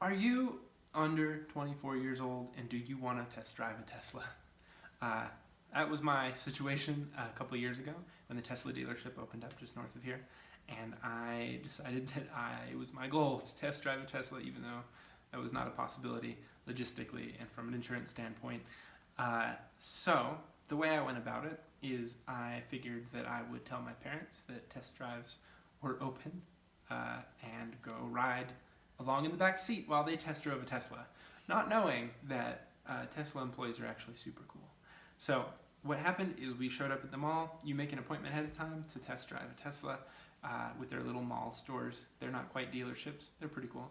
Are you under 24 years old and do you want to test drive a Tesla? Uh, that was my situation a couple of years ago when the Tesla dealership opened up just north of here. And I decided that it was my goal to test drive a Tesla, even though that was not a possibility logistically and from an insurance standpoint. So the way I went about it is I figured that I would tell my parents that test drives were open and go ride along in the back seat while they test drove a Tesla, not knowing that Tesla employees are actually super cool. So what happened is we showed up at the mall. You make an appointment ahead of time to test drive a Tesla with their little mall stores. They're not quite dealerships. They're pretty cool.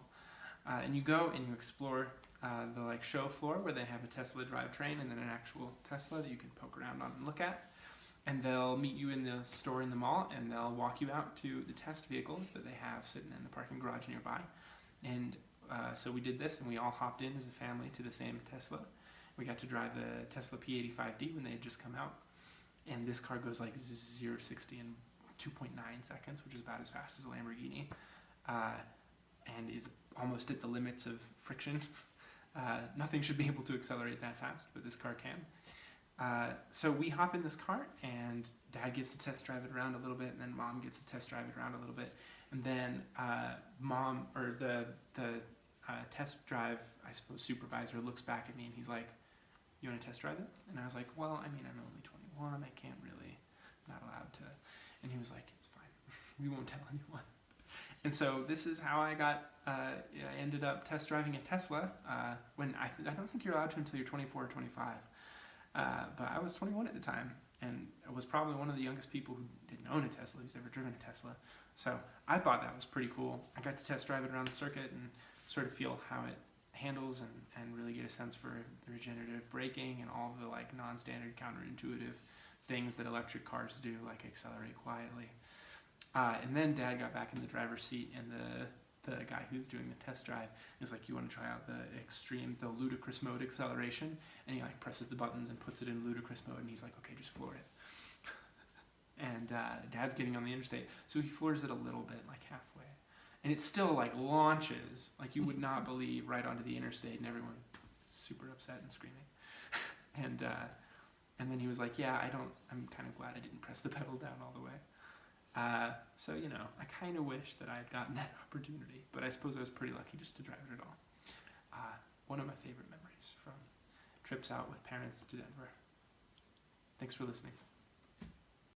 And you go and you explore the show floor where they have a Tesla drivetrain and then an actual Tesla that you can poke around on and look at. And they'll meet you in the store in the mall and they'll walk you out to the test vehicles that they have sitting in the parking garage nearby. And so we did this and we all hopped in as a family to the same Tesla. We got to drive the Tesla P85D when they had just come out. And this car goes like 0 to 60 in 2.9 seconds, which is about as fast as a Lamborghini, and is almost at the limits of friction. Nothing should be able to accelerate that fast, but this car can. So we hop in this car, and Dad gets to test drive it around a little bit, and then Mom gets to test drive it around a little bit, and then the test drive, I suppose, supervisor looks back at me, and he's like, "You want to test drive it?" And I was like, "Well, I mean, I'm only 21. I can't really, not allowed to." And he was like, "It's fine. We won't tell anyone." And so this is how I I ended up test driving a Tesla when I don't think you're allowed to until you're 24 or 25. But I was 21 at the time, and I was probably one of the youngest people who didn't own a Tesla, who's ever driven a Tesla. So I thought that was pretty cool. I got to test drive it around the circuit and sort of feel how it handles and really get a sense for the regenerative braking and all the non-standard counterintuitive things that electric cars do, like accelerate quietly. And then Dad got back in the driver's seat, and the guy who's doing the test drive is like, "You want to try out the ludicrous mode acceleration?" And he presses the buttons and puts it in ludicrous mode, and he's like, "Okay, just floor it." And Dad's getting on the interstate, so he floors it a little bit, halfway. And it still launches, you would not believe, right onto the interstate, and everyone's super upset and screaming. And then he was like, "Yeah, I'm kind of glad I didn't press the pedal down all the way." So, I kind of wish that I had gotten that opportunity, but I suppose I was pretty lucky just to drive it at all. One of my favorite memories from trips out with parents to Denver. Thanks for listening.